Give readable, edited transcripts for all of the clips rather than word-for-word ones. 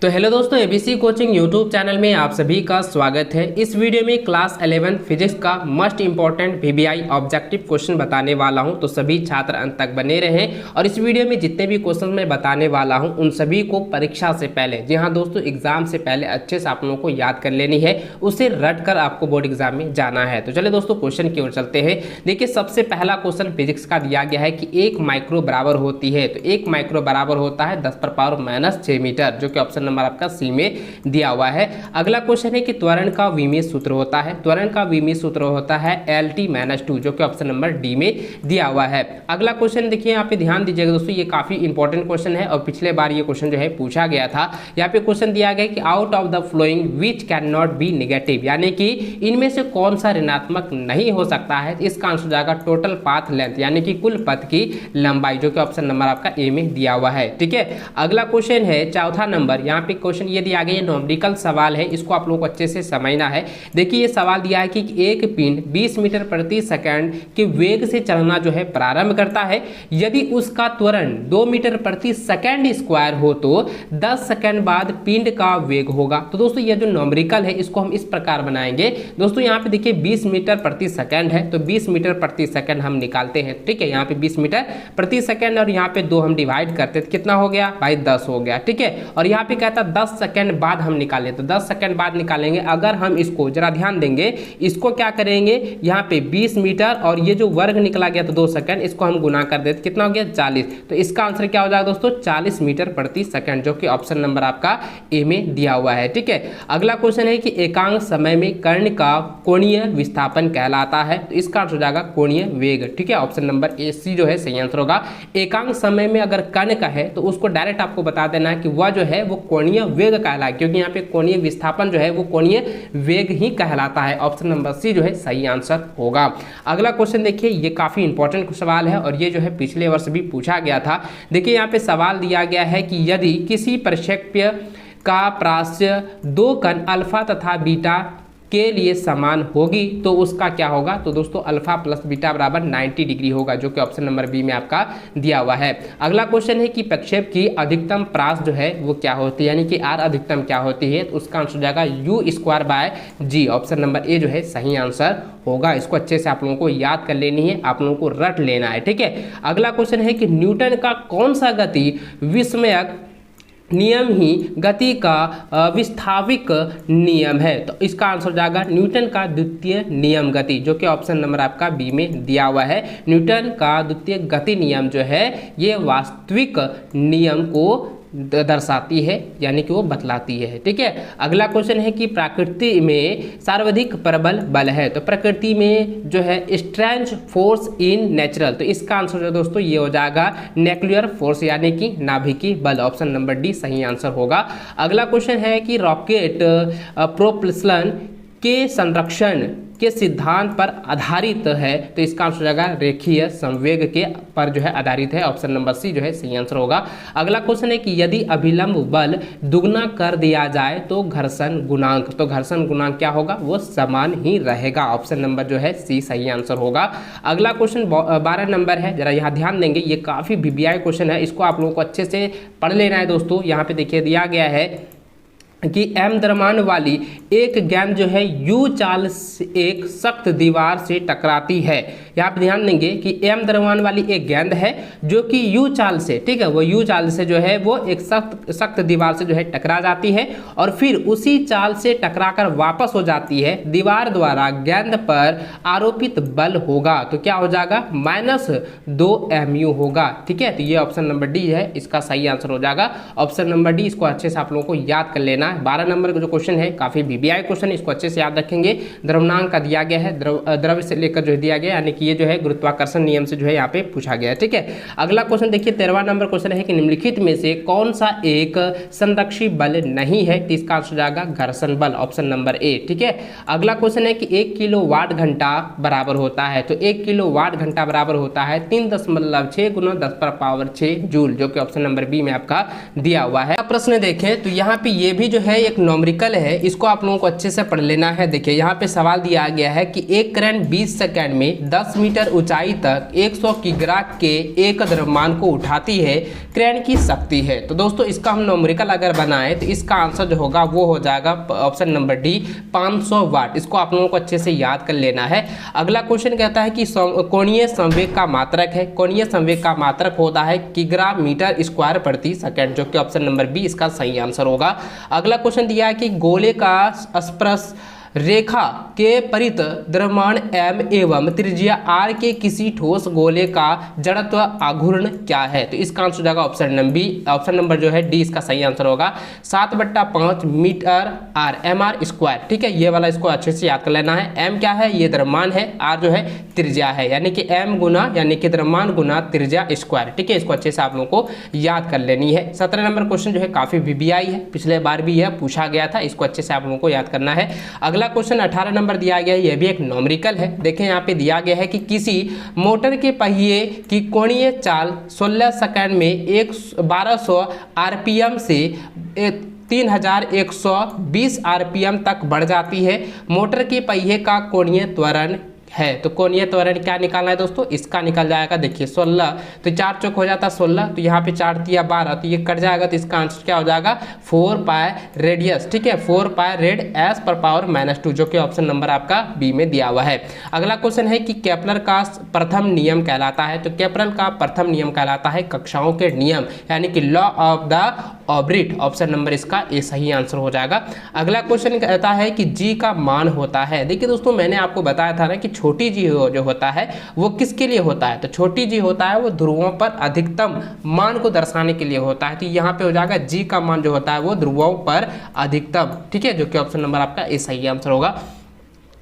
तो हेलो दोस्तों, ABC coaching YouTube channel में आप सभी का स्वागत है। इस वीडियो में क्लास 11 फिजिक्स का must important VBI objective question बताने वाला हूं, तो सभी छात्र अंत तक बने रहें। और इस वीडियो में जितने भी क्वेश्चन मैं बताने वाला हूं उन सभी को परीक्षा से पहले, जी हाँ दोस्तों, एग्जाम से पहले अच्छे से आप लोगों को याद कर लेनी है, उसे रट कर आपको बोर्ड एग्जाम में जाना है। तो चलिए दोस्तों क्वेश्चन की ओर चलते हैं। देखिए, सबसे पहला क्वेश्चन फिजिक्स का दिया गया है कि 1 माइक्रो बराबर होती है, तो 1 माइक्रो बराबर होता है 10⁻⁻6 मीटर, जो कि ऑप्शन नंबर आपका सी में दिया हुआ है। अगला क्वेश्चन है कि त्वरण का विमीय सूत्र होता है, त्वरण का विमीय सूत्र होता है LT-2, जो कि ऑप्शन नंबर डी में दिया हुआ है। अगला क्वेश्चन देखिए, यहाँ पे ध्यान दीजिएगा दोस्तों, ये काफी इंपॉर्टेंट क्वेश्चन है और पिछले बार ये क्वेश्चन जो है पूछा गया था। यहाँ पे क्वेश्चन दिया गया कि out of the flowing which can not be negative, यानी कि इनमें से कौन सा ऋणात्मक नहीं हो सकता है। इसका आंसर हो जाएगा टोटल पाथ लेंथ, यानी कि कुल पथ की लंबाई, जो कि ऑप्शन नंबर आपका ए में दिया हुआ है। ठीक है, अगला क्वेश्चन है चौथा नंबर। यहाँ पे क्वेश्चन ये दिया गया, ये न्यूमेरिकल सवाल है, इसको आप लोगों को अच्छे से समझना है। देखिए, ये सवाल दिया है कि एक पिंड 20 मीटर प्रति सेकंड के वेग से चलना जो है प्रारंभ करता है। यदि उसका त्वरण 2 मीटर प्रति सेकंड स्क्वायर हो तो 10 सेकंड बाद पिंड का वेग होगा। तो दोस्तों ये जो न्यूमेरिकल है इसको हम इस प्रकार बनाएंगे। दोस्तों यहाँ पे देखिए 20 मीटर प्रति सेकंड है, तो 20 मीटर प्रति सेकंड हम निकालते हैं। ठीक है, यहाँ पे 20 मीटर प्रति सेकंड और यहाँ पे 2 हम डिवाइड करते हैं, कितना हो गया भाई 10 हो गया। ठीक है, और यहाँ पे कहता 10 सेकंड बाद हम निकालें, तो 10 सेकंड बाद निकालेंगे। अगर हम इसको जरा ध्यान देंगे, इसको क्या करेंगे, यहाँ पे 20 मीटर और ये जो वर्ग निकला गया तो 2 सेकंड, इसको हम गुना कर देते, कितना हो गया 40। तो इसका आंसर क्या हो जाएगा दोस्तों 40 मीटर प्रति सेकंड, जो कि ऑप्शन नंबर आपका ए में दिया हुआ है। ठीक है, अगला क्वेश्चन है कि एकांक समय में कर्ण का कोणीय विस्थापन कहलाता है, तो इसका आंसर हो जाएगा कोणीय वेग। ठीक है, ऑप्शन नंबर ए सी जो है सही आंसर होगा। एकांक समय में अगर कर्ण का है तो उसको डायरेक्ट आपको बता देना है कि वह जो है वो कोणीय वेग कहलाए, क्योंकि यहाँ पे कोणीय विस्थापन जो है वो कोणीय वेग ही कहलाता है। ऑप्शन नंबर सी जो है सही आंसर होगा। अगला क्वेश्चन देखिए, ये काफी इंपॉर्टेंट सवाल है और ये जो है पिछले वर्ष भी पूछा गया था। देखिए, यहाँ पे सवाल दिया गया है कि यदि किसी प्रक्षेप्य का प्रास्य 2 कण अल्फा तथा बीटा के लिए समान होगी तो उसका क्या होगा। तो दोस्तों अल्फा प्लस बीटा बराबर 90 डिग्री होगा, जो कि ऑप्शन नंबर बी में आपका दिया हुआ है। अगला क्वेश्चन है कि प्रक्षेप की अधिकतम प्रास जो है वो क्या होती है, यानी कि आर अधिकतम क्या होती है। तो उसका आंसर हो जाएगा u²/g, ऑप्शन नंबर ए जो है सही आंसर होगा। इसको अच्छे से आप लोगों को याद कर लेनी है, आप लोगों को रट लेना है। ठीक है, अगला क्वेश्चन है कि न्यूटन का कौन सा गति विस्मयक नियम ही गति का विस्थापिक नियम है। तो इसका आंसर हो जाएगा न्यूटन का द्वितीय नियम गति, जो कि ऑप्शन नंबर आपका बी में दिया हुआ है। न्यूटन का द्वितीय गति नियम जो है ये वास्तविक नियम को दर्शाती है, यानी कि वो बतलाती है। ठीक है, अगला क्वेश्चन है कि प्रकृति में सर्वाधिक प्रबल बल है, तो प्रकृति में जो है स्ट्रेंज फोर्स इन नेचुरल, तो इसका आंसर जो दोस्तों ये हो जाएगा न्यूक्लियर फोर्स, यानी कि नाभिकीय बल, ऑप्शन नंबर डी सही आंसर होगा। अगला क्वेश्चन है कि रॉकेट प्रोपल्शन के संरक्षण के सिद्धांत पर आधारित है, तो इसका आंसर हो जाएगा रेखीय संवेग के पर जो है आधारित है, ऑप्शन नंबर सी जो है सही आंसर होगा। अगला क्वेश्चन है कि यदि अभिलंब बल दुगना कर दिया जाए तो घर्षण गुणांक, तो घर्षण गुणांक क्या होगा, वो समान ही रहेगा, ऑप्शन नंबर जो है सी सही आंसर होगा। अगला क्वेश्चन 12 नंबर है, जरा यहाँ ध्यान देंगे, ये काफी वीबीआई क्वेश्चन है, इसको आप लोगों को अच्छे से पढ़ लेना है दोस्तों। यहाँ पे देखिए दिया गया है कि m द्रव्यमान वाली एक गेंद जो है u चाल से एक सख्त दीवार से टकराती है। यहाँ पे ध्यान देंगे कि m द्रव्यमान वाली एक गेंद है जो कि u चाल से, ठीक है, वो u चाल से जो है वो एक सख्त दीवार से जो है टकरा जाती है और फिर उसी चाल से टकराकर वापस हो जाती है। दीवार द्वारा गेंद पर आरोपित बल होगा, तो क्या हो जाएगा -2mu होगा। ठीक है, तो ये ऑप्शन नंबर डी है, इसका सही आंसर हो जाएगा, ऑप्शन नंबर डी। इसको अच्छे से आप लोगों को याद कर लेना। 12 नंबर का जो क्वेश्चन है काफी वीबीआई क्वेश्चन, इसको अच्छे से याद रखेंगे। द्रव्यमानांक का दिया गया है, द्रव्य से लेकर जो दिया गया, यानी कि ये जो है गुरुत्वाकर्षण नियम से जो है यहाँ पे पूछा गया है। ठीक है, अगला क्वेश्चन देखिए 13वां नंबर क्वेश्चन है कि निम्नलिखित में से कौन सा एक संरक्षी बल नहीं है, तो इसका आंसर जाएगा घर्षण बल, ऑप्शन नंबर ए। ठीक है, अगला क्वेश्चन है कि 1 किलोवाट घंटा बराबर होता है, तो 1 किलोवाट घंटा बराबर होता है 3.6 × 10⁻6 जूल, जो कि ऑप्शन नंबर बी में आपका दिया हुआ है। प्रश्न देखें तो यहाँ पे ये भी जो जो है एक न्यूमेरिकल है, इसको आप लोगों को अच्छे से पढ़ लेना है। देखिए यहाँ पे सवाल दिया गया है कि एक क्रेन 20 सेकंड में 10 मीटर ऊंचाई तक 100 किग्रा के एक द्रव्यमान को उठाती है, क्रेन की शक्ति है। तो दोस्तों इसका हम न्यूमेरिकल अगर बनाए तो इसका आंसर जो होगा वो हो जाएगा ऑप्शन नंबर डी 500 वाट। इसको आप लोगों को अच्छे से याद कर लेना है। अगला क्वेश्चन कहता है कि कोणीय संवेग का मात्रक है। कोणीय संवेग का मात्रक होता है किग्रा मीटर स्क्वायर प्रति सेकंड, जो कि ऑप्शन नंबर बी इसका सही आंसर होगा। अगला क्वेश्चन दिया है कि गोले का स्पर्श रेखा के परित द्रव्यमान m एवं त्रिज्या r के किसी ठोस गोले का जड़त्व आघूर्ण क्या है। तो इसका आंसर हो जाएगा ऑप्शन नंबर जो है डी इसका सही आंसर होगा 7/5 मीटर r mr स्क्वायर। ठीक है, ये वाला इसको अच्छे से याद कर लेना है। m क्या है, ये द्रव्यमान है, r जो है त्रिज्या है, यानी कि m गुना यानी कि द्रव्यमान गुना त्रिज्या स्क्वायर। ठीक है, इसको अच्छे से आप लोगों को याद कर लेनी है। 17 नंबर क्वेश्चन जो है काफी VBI है, पिछले बार भी यह पूछा गया था, इसको अच्छे से आप लोगों को याद करना है। अगला क्वेश्चन 18 नंबर दिया गया है, यह भी एक न्यूमेरिकल है। देखें यहाँ पे दिया गया है कि किसी मोटर के पहिए की कोणीय चाल 16 सेकंड में 1200 आरपीएम से 3120 आरपीएम तक बढ़ जाती है। मोटर के पहिए का कोणीय त्वरण है। तो कोणीय त्वरण क्या निकालना है दोस्तों, इसका निकल जाएगा। देखिए 16 तो 4 चौक हो जाता 16, तो यहाँ पे 4 तिया 12, तो ये कट जाएगा। तो इसका आंसर क्या हो जाएगा 4 पाई रेडियस। ठीक है, 4 पाई रेड एस पर पावर -2, जो कि ऑप्शन नंबर आपका बी में दिया हुआ है। अगला क्वेश्चन है कि केपलर का प्रथम नियम कहलाता है। तो केपलर का प्रथम नियम कहलाता है कक्षाओं के नियम, यानी कि law of the orbit. Option number इसका ए सही आंसर हो जाएगा। अगला क्वेश्चन कहता है कि जी का मान होता है। देखिए दोस्तों मैंने आपको बताया था ना कि छोटी जी जो होता है वो किसके लिए होता है। तो छोटी जी होता है वो ध्रुवों पर अधिकतम मान को दर्शाने के लिए होता है। तो यहाँ पे हो जाएगा जी का मान जो होता है वो ध्रुवों पर अधिकतम। ठीक है, जो कि ऑप्शन नंबर आपका ए सही आंसर होगा।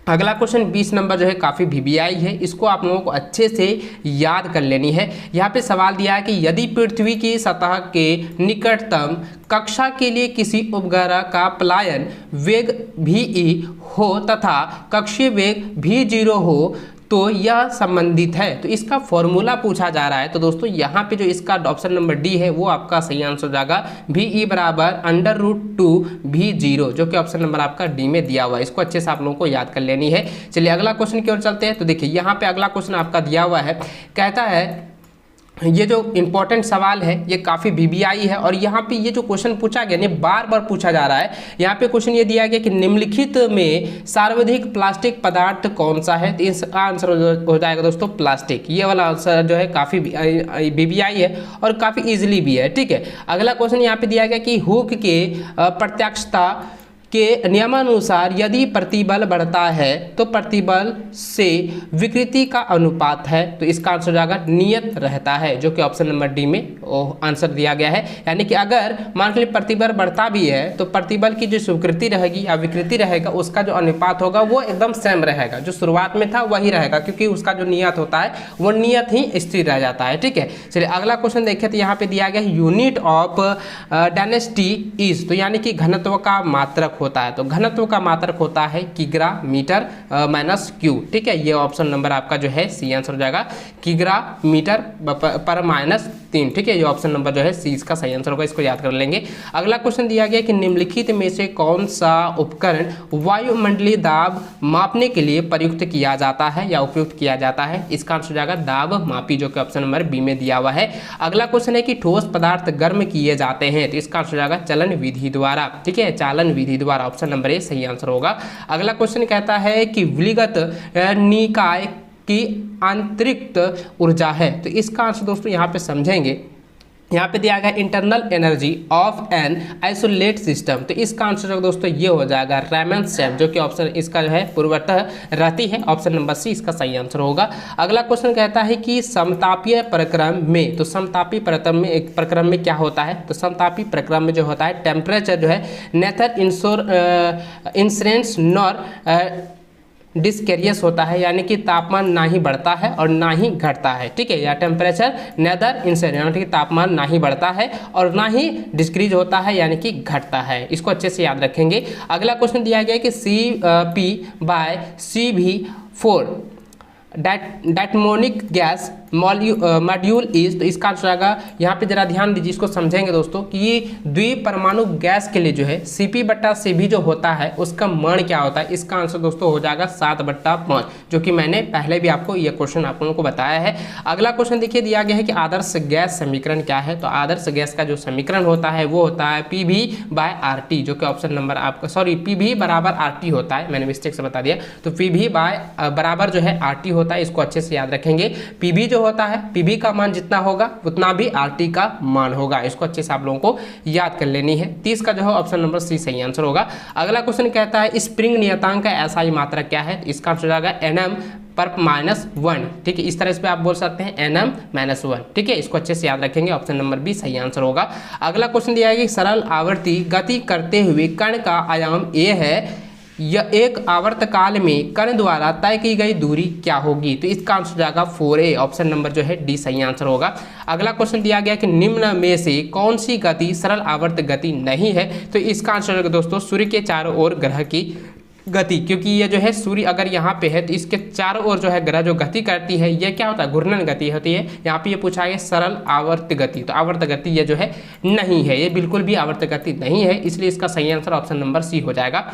अगला क्वेश्चन 20 नंबर जो है काफ़ी VBI है, इसको आप लोगों को अच्छे से याद कर लेनी है। यहाँ पे सवाल दिया है कि यदि पृथ्वी की सतह के निकटतम कक्षा के लिए किसी उपग्रह का पलायन वेग VE हो तथा कक्षीय वेग V0 हो तो यह संबंधित है। तो इसका फॉर्मूला पूछा जा रहा है। तो दोस्तों यहाँ पे जो इसका ऑप्शन नंबर डी है वो आपका सही आंसर हो जाएगा VE बराबर √2 V0, जो कि ऑप्शन नंबर आपका डी में दिया हुआ है। इसको अच्छे से आप लोगों को याद कर लेनी है। चलिए अगला क्वेश्चन की ओर चलते हैं। तो देखिए यहाँ पे अगला क्वेश्चन आपका दिया हुआ है, कहता है ये जो इंपॉर्टेंट सवाल है ये काफ़ी VBI है, और यहाँ पे ये जो क्वेश्चन पूछा गया नहीं बार बार पूछा जा रहा है। यहाँ पे क्वेश्चन ये दिया गया कि निम्नलिखित में सर्वाधिक प्लास्टिक पदार्थ कौन सा है। तो इसका आंसर हो जाएगा दोस्तों प्लास्टिक। ये वाला आंसर जो है काफ़ी VBI है और काफ़ी इजीली भी है। ठीक है, अगला क्वेश्चन यहाँ पे दिया गया कि हुक के प्रत्यक्षता के नियमानुसार यदि प्रतिबल बढ़ता है तो प्रतिबल से विकृति का अनुपात है। तो इसका आंसर हो जाएगा नियत रहता है, जो कि ऑप्शन नंबर डी में आंसर दिया गया है। यानी कि अगर मान लीजिए प्रतिबल बढ़ता भी है तो प्रतिबल की जो स्वीकृति रहेगी या विकृति रहेगा उसका जो अनुपात होगा वो एकदम सेम रहेगा, जो शुरुआत में था वही रहेगा, क्योंकि उसका जो नियत होता है वो नियत ही स्थिर रह जाता है। ठीक है, चलिए अगला क्वेश्चन देखिए। तो यहाँ पे दिया गया यूनिट ऑफ डेंसिटी इज, तो यानी कि घनत्व का मात्रक होता है। तो घनत्व का मात्रक होता है किग्रा मीटर -क्यू। ठीक है, ये ऑप्शन नंबर आपका जो है सी आंसर हो जाएगा किग्रा मीटर पर -3। ठीक है, ये ऑप्शन नंबर जो है सी इसका सही आंसर होगा, इसको याद कर लेंगे। अगला क्वेश्चन दिया गया कि निम्नलिखित में से कौन सा उपकरण वायुमंडलीय दाब मापने के लिए प्रयुक्त किया जाता है या उपयुक्त किया जाता है। इसका आंसर हो जाएगा दाब मापी, जो कि ऑप्शन नंबर बी में दिया हुआ है। अगला क्वेश्चन है कि ठोस पदार्थ गर्म किए जाते हैं। तो इसका आंसर हो जाएगा चलन विधि द्वारा। ठीक है, चालन विधि द्वारा, ऑप्शन नंबर ए सही आंसर होगा। अगला क्वेश्चन कहता है कि विलिगत निकाय की आंतरिक ऊर्जा है। तो इसका आंसर दोस्तों यहाँ पे समझेंगे। यहाँ पे दिया गया internal energy of an isolate system. तो इसका आंसर जो दोस्तों ये हो जाएगा रैमन-शेफ, जो कि ऑप्शन इसका जो है पूर्वतः रहती है। ऑप्शन नंबर सी इसका सही आंसर होगा। अगला क्वेश्चन कहता है कि समतापीय प्रक्रम में, तो समतापी प्रक्रम में क्या होता है। तो समतापी प्रक्रम में जो होता है टेम्परेचर जो है नेथर इंश्योरेंस नॉर डिस्केरियस होता है, यानी कि तापमान ना ही बढ़ता है और ना ही घटता है। ठीक है, या टेम्परेचर नेदर इंसेंस, यानी कि तापमान ना ही बढ़ता है और ना ही डिस्क्रीज होता है, यानी कि घटता है। इसको अच्छे से याद रखेंगे। अगला क्वेश्चन दिया गया कि CP/CV4 डायटमोनिक गैस मॉड्यूल इज, तो इसका आंसर आएगा यहाँ पे जरा ध्यान दीजिए, इसको समझेंगे दोस्तों कि ये द्विपरमाणु गैस के लिए जो है Cp/Cv जो होता है उसका मान क्या होता है। इसका आंसर दोस्तों हो जाएगा 7/5, जो कि मैंने पहले भी आपको ये क्वेश्चन आप लोगों को बताया है। अगला क्वेश्चन देखिए दिया गया है कि आदर्श गैस समीकरण क्या है। तो आदर्श गैस का जो समीकरण होता है वो होता है PV/RT, जो कि ऑप्शन नंबर आपका PV बराबर RT होता है, मैंने मिस्टेक से बता दिया। तो PV बराबर जो है RT होता है, इसको अच्छे से याद रखेंगे। PV जो होता है, PV का मान जितना होगा उतना भी RT का मान होगा, इसको अच्छे से आप लोगों को याद कर लेनी है। 30 का जो है ऑप्शन नंबर सी सही आंसर होगा। अगला क्वेश्चन कहता है स्प्रिंग नियतांक का SI मात्रा क्या है। इसका आंसर जाएगा Nm/-1, ठीक है। इस तरह से आप बोल सकते हैं Nm-1, ठीक है। इसको अच्छे से याद रखेंगे, ऑप्शन नंबर बी सही आंसर होगा। अगला क्वेश्चन दिया है कि सरल आवर्ती गति करते हुए कण का आयाम a है, यह एक आवर्तकाल में कण द्वारा तय की गई दूरी क्या होगी। तो इसका आंसर जाएगा 4a, ऑप्शन नंबर जो है डी सही आंसर होगा। अगला क्वेश्चन दिया गया कि निम्न में से कौन सी गति सरल आवर्त गति नहीं है। तो इसका आंसर होगा दोस्तों सूर्य के चारों ओर ग्रह की गति, क्योंकि ये जो है सूर्य अगर यहाँ पे है तो इसके चारों ओर जो है ग्रह जो गति करती है ये क्या होता है, घूर्णन गति होती है। यहाँ पे ये पूछा है सरल आवर्त गति, तो आवर्त गति ये जो है नहीं है, ये बिल्कुल भी आवर्त गति नहीं है, इसलिए इसका सही आंसर ऑप्शन नंबर सी हो जाएगा।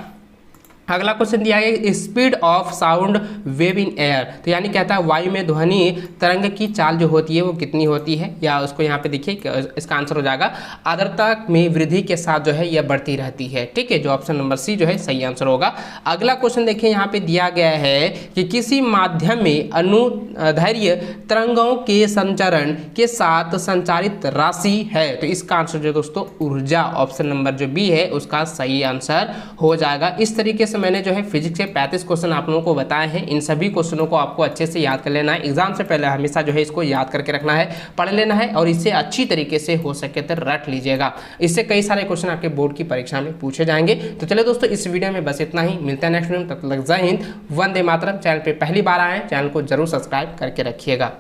अगला क्वेश्चन दिया है speed of sound wave in air, तो यानी कहता है वायु में ध्वनि तरंग की चाल जो होती है वो कितनी होती है, या उसको यहाँ पे देखिए इसका आंसर हो जाएगा आर्द्रता में वृद्धि के साथ जो है यह बढ़ती रहती है, ठीक है, जो ऑप्शन नंबर सी जो है सही आंसर होगा। अगला क्वेश्चन देखिए यहाँ पे दिया गया है कि किसी माध्यम में अनुदैर्ध्य तरंगों के संचरण के साथ संचारित राशि है। तो इसका आंसर जो दोस्तों ऊर्जा, ऑप्शन नंबर जो बी है उसका सही आंसर हो जाएगा। इस तरीके मैंने जो है फिजिक्स के 35 क्वेश्चन आप लोगों को बताए हैं। इन सभी क्वेश्चनों को आपको अच्छे से याद कर लेना है। एग्जाम से पहले हमेशा जो है इसको याद करके रखना है, पढ़ लेना है और इसे अच्छी तरीके से हो सके तो रट लीजिएगा। इससे कई सारे क्वेश्चन आपके बोर्ड की परीक्षा में पूछे जाएंगे। तो चलिए दोस्तों इस वीडियो में बस इतना ही, मिलता है नेक्स्ट वीडियो में, तब तक जय हिंद, वंदे मातरम। चैनल पर पहली बार आए हैं, चैनल को जरूर सब्सक्राइब करके रखिएगा।